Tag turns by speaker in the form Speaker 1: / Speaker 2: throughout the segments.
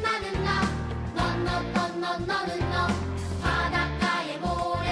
Speaker 1: 나는 너, 너, 너, 너, 너, 너는 너. 바닷가의 모래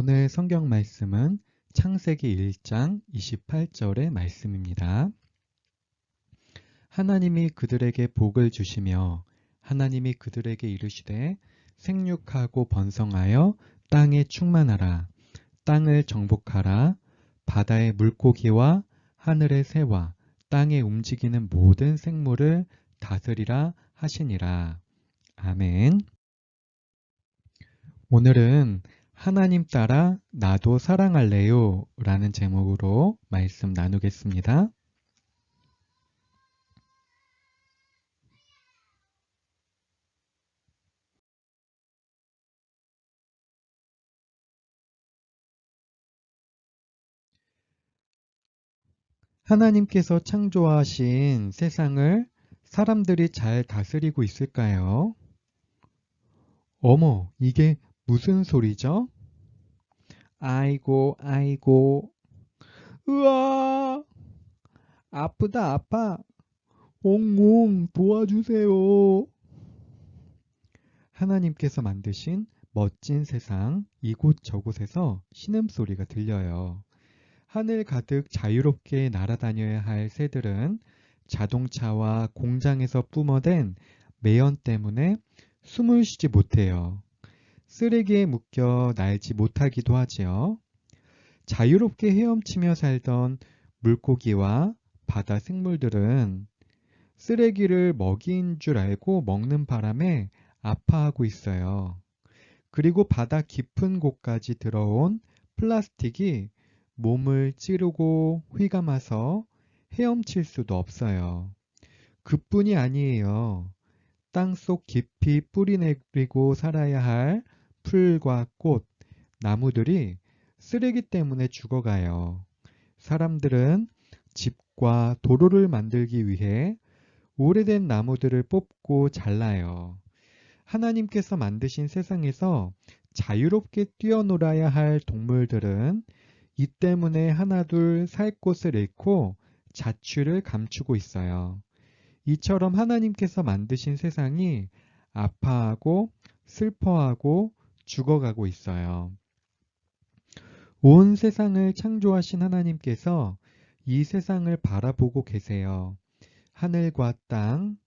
Speaker 1: 오늘 성경 말씀은 창세기 1장 28절의 말씀입니다. 하나님이 그들에게 복을 주시며 하나님이 그들에게 이르시되 생육하고 번성하여 땅에 충만하라. 땅을 정복하라. 바다의 물고기와 하늘의 새와 땅에 움직이는 모든 생물을 다스리라 하시니라. 아멘. 오늘은 하나님 따라 나도 사랑할래요 라는 제목으로 말씀 나누겠습니다. 하나님께서 창조하신 세상을 사람들이 잘 다스리고 있을까요? 어머, 이게 무슨 소리죠? 아이고, 아이고, 으아, 아프다, 아파. 옹옹, 도와주세요. 하나님께서 만드신 멋진 세상 이곳저곳에서 신음소리가 들려요. 하늘 가득 자유롭게 날아다녀야 할 새들은 자동차와 공장에서 뿜어댄 매연 때문에 숨을 쉬지 못해요. 쓰레기에 묶여 날지 못하기도 하지요. 자유롭게 헤엄치며 살던 물고기와 바다 생물들은 쓰레기를 먹이인 줄 알고 먹는 바람에 아파하고 있어요. 그리고 바다 깊은 곳까지 들어온 플라스틱이 몸을 찌르고 휘감아서 헤엄칠 수도 없어요. 그뿐이 아니에요. 땅속 깊이 뿌리 내리고 살아야 할 풀과 꽃, 나무들이 쓰레기 때문에 죽어가요. 사람들은 집과 도로를 만들기 위해 오래된 나무들을 뽑고 잘라요. 하나님께서 만드신 세상에서 자유롭게 뛰어놀아야 할 동물들은 이 때문에 하나둘 살 곳을 잃고 자취를 감추고 있어요. 이처럼 하나님께서 만드신 세상이 아파하고 슬퍼하고 죽어가고 있어요. 온 세상을 창조하신 하나님께서 이 세상을 바라보고 계세요. 하늘과 땅,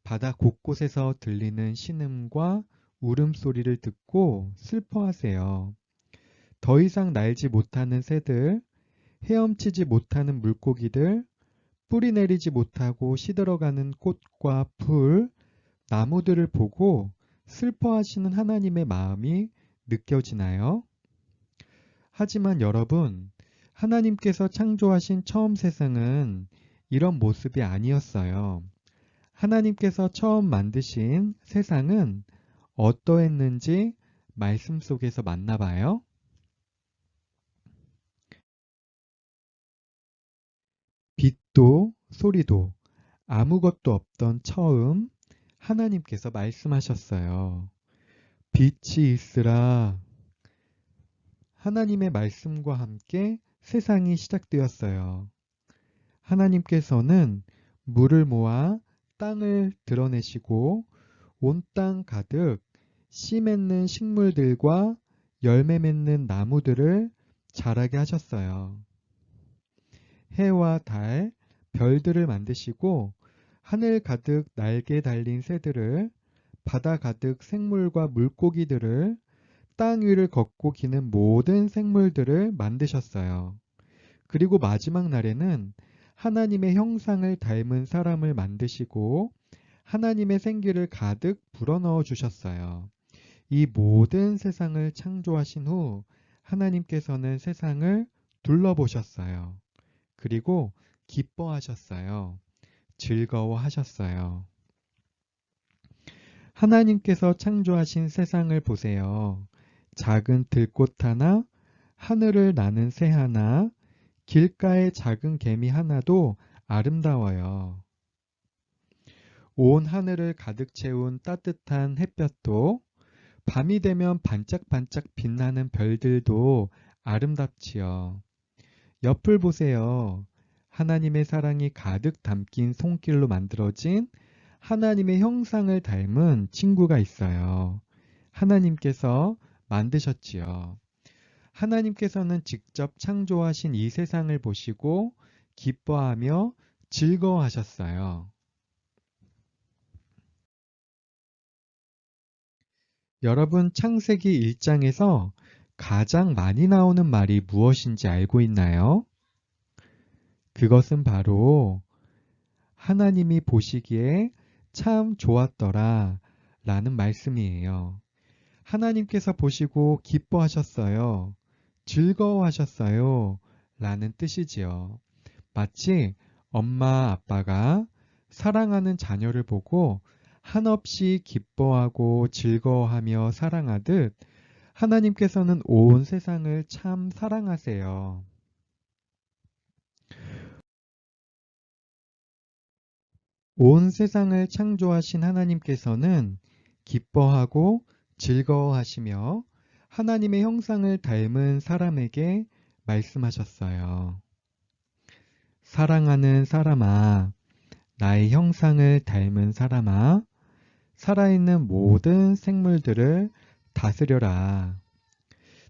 Speaker 1: 바다 곳곳에서 들리는 신음과 울음소리를 듣고 슬퍼하세요. 더 이상 날지 못하는 새들, 헤엄치지 못하는 물고기들, 뿌리 내리지 못하고 시들어가는 꽃과 풀, 나무들을 보고 슬퍼하시는 하나님의 마음이 느껴지나요? 하지만 여러분, 하나님께서 창조하신 처음 세상은 이런 모습이 아니었어요. 하나님께서 처음 만드신 세상은 어떠했는지 말씀 속에서 만나봐요. 빛도 소리도 아무것도 없던 처음 하나님께서 말씀하셨어요. 빛이 있으라. 하나님의 말씀과 함께 세상이 시작되었어요. 하나님께서는 물을 모아 땅을 드러내시고 온 땅 가득 씨 맺는 식물들과 열매 맺는 나무들을 자라게 하셨어요. 해와 달, 별들을 만드시고 하늘 가득 날개 달린 새들을, 바다 가득 생물과 물고기들을, 땅 위를 걷고 기는 모든 생물들을 만드셨어요. 그리고 마지막 날에는 하나님의 형상을 닮은 사람을 만드시고 하나님의 생기를 가득 불어넣어 주셨어요. 이 모든 세상을 창조하신 후 하나님께서는 세상을 둘러보셨어요. 그리고 기뻐하셨어요. 즐거워하셨어요. 하나님께서 창조하신 세상을 보세요. 작은 들꽃 하나, 하늘을 나는 새 하나, 길가의 작은 개미 하나도 아름다워요. 온 하늘을 가득 채운 따뜻한 햇볕도, 밤이 되면 반짝반짝 빛나는 별들도 아름답지요. 옆을 보세요. 하나님의 사랑이 가득 담긴 손길로 만들어진 하나님의 형상을 닮은 친구가 있어요. 하나님께서 만드셨지요. 하나님께서는 직접 창조하신 이 세상을 보시고 기뻐하며 즐거워하셨어요. 여러분, 창세기 1장에서 가장 많이 나오는 말이 무엇인지 알고 있나요? 그것은 바로 하나님이 보시기에 참 좋았더라 라는 말씀이에요. 하나님께서 보시고 기뻐하셨어요. 즐거워하셨어요 라는 뜻이지요. 마치 엄마 아빠가 사랑하는 자녀를 보고 한없이 기뻐하고 즐거워하며 사랑하듯 하나님께서는 온 세상을 참 사랑하세요. 온 세상을 창조하신 하나님께서는 기뻐하고 즐거워하시며 하나님의 형상을 닮은 사람에게 말씀하셨어요. 사랑하는 사람아, 나의 형상을 닮은 사람아, 살아있는 모든 생물들을 다스려라.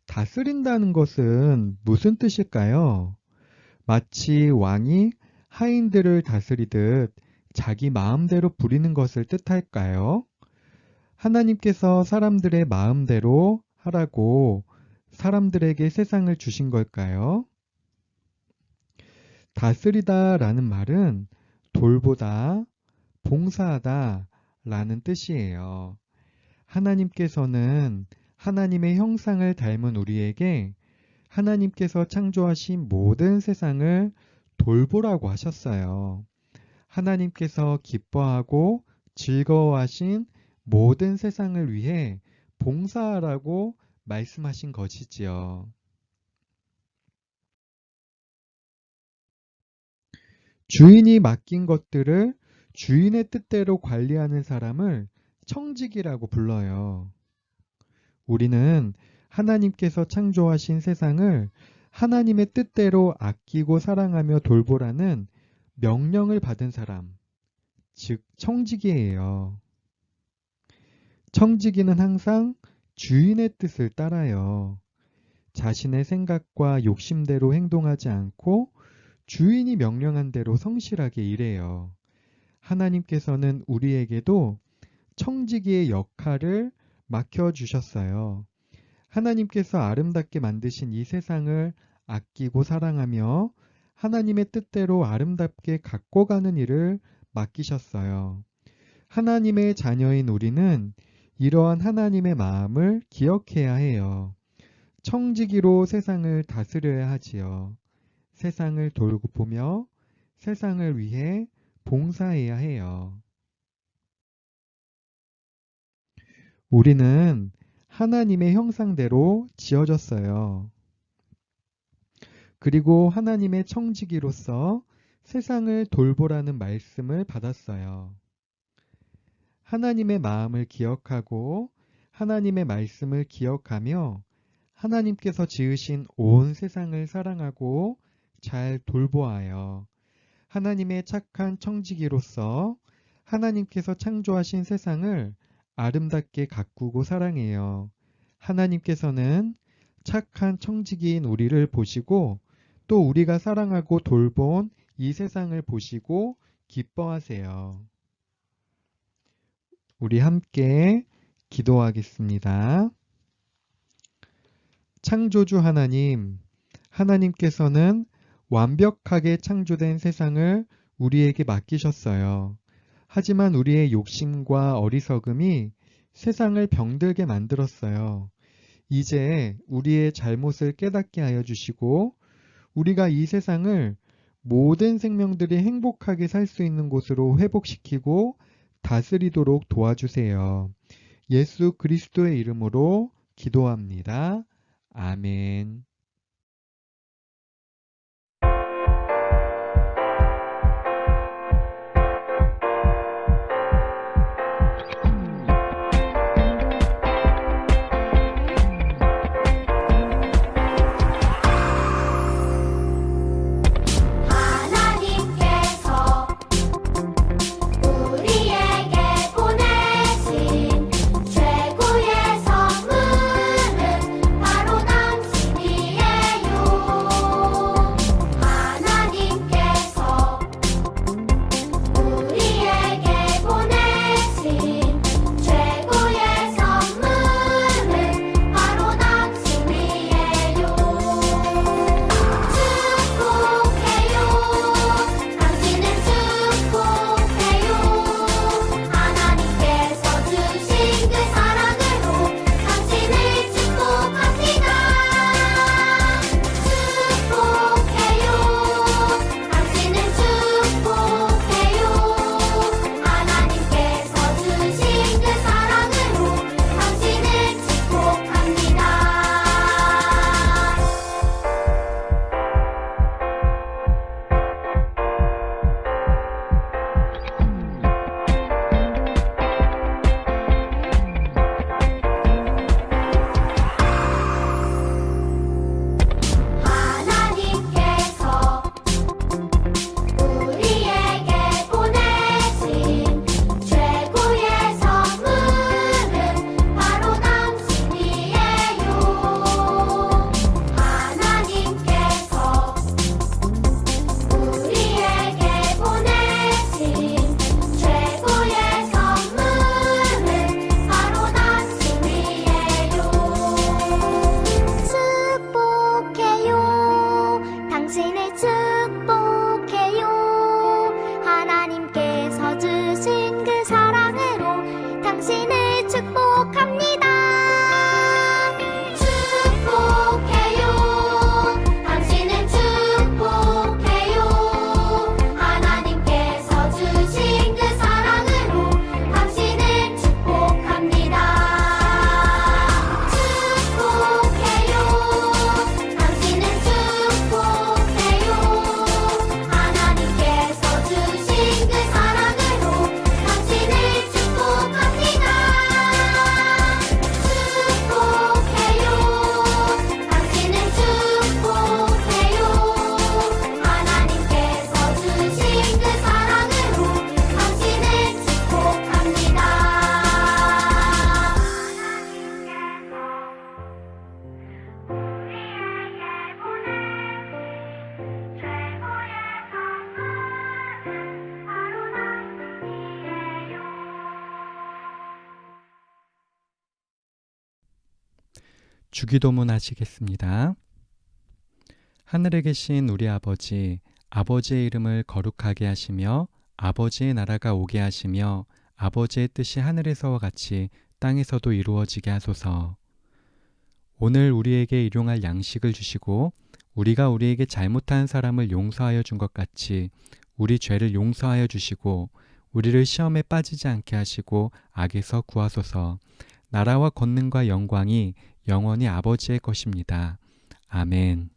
Speaker 1: 다스린다는 것은 무슨 뜻일까요? 마치 왕이 하인들을 다스리듯 자기 마음대로 부리는 것을 뜻할까요? 하나님께서 사람들의 마음대로 하라고 사람들에게 세상을 주신 걸까요? 다스리다 라는 말은 돌보다, 봉사하다 라는 뜻이에요. 하나님께서는 하나님의 형상을 닮은 우리에게 하나님께서 창조하신 모든 세상을 돌보라고 하셨어요. 하나님께서 기뻐하고 즐거워하신 모든 세상을 위해 봉사하라고 말씀하신 것이지요. 주인이 맡긴 것들을 주인의 뜻대로 관리하는 사람을 청지기라고 불러요. 우리는 하나님께서 창조하신 세상을 하나님의 뜻대로 아끼고 사랑하며 돌보라는 명령을 받은 사람, 즉 청지기예요. 청지기는 항상 주인의 뜻을 따라요. 자신의 생각과 욕심대로 행동하지 않고 주인이 명령한 대로 성실하게 일해요. 하나님께서는 우리에게도 청지기의 역할을 맡겨주셨어요. 하나님께서 아름답게 만드신 이 세상을 아끼고 사랑하며 하나님의 뜻대로 아름답게 갖고 가는 일을 맡기셨어요. 하나님의 자녀인 우리는 이러한 하나님의 마음을 기억해야 해요. 청지기로 세상을 다스려야 하지요. 세상을 돌보며 세상을 위해 봉사해야 해요. 우리는 하나님의 형상대로 지어졌어요. 그리고 하나님의 청지기로서 세상을 돌보라는 말씀을 받았어요. 하나님의 마음을 기억하고 하나님의 말씀을 기억하며 하나님께서 지으신 온 세상을 사랑하고 잘 돌보아요. 하나님의 착한 청지기로서 하나님께서 창조하신 세상을 아름답게 가꾸고 사랑해요. 하나님께서는 착한 청지기인 우리를 보시고 또 우리가 사랑하고 돌본 이 세상을 보시고 기뻐하세요. 우리 함께 기도하겠습니다. 창조주 하나님, 하나님께서는 완벽하게 창조된 세상을 우리에게 맡기셨어요. 하지만 우리의 욕심과 어리석음이 세상을 병들게 만들었어요. 이제 우리의 잘못을 깨닫게 하여 주시고 우리가 이 세상을 모든 생명들이 행복하게 살 수 있는 곳으로 회복시키고 다스리도록 도와주세요. 예수 그리스도의 이름으로 기도합니다. 아멘.
Speaker 2: 우리에게 보내신 최고의 선물은 바로 당신이
Speaker 1: 주기도문 하시겠습니다. 하늘에 계신 우리 아버지, 아버지의 이름을 거룩하게 하시며 아버지의 나라가 오게 하시며 아버지의 뜻이 하늘에서와 같이 땅에서도 이루어지게 하소서. 오늘 우리에게 일용할 양식을 주시고 우리가 우리에게 잘못한 사람을 용서하여 준 것 같이 우리 죄를 용서하여 주시고 우리를 시험에 빠지지 않게 하시고 악에서 구하소서. 나라와 권능과 영광이 영원히 아버지의 것입니다. 아멘.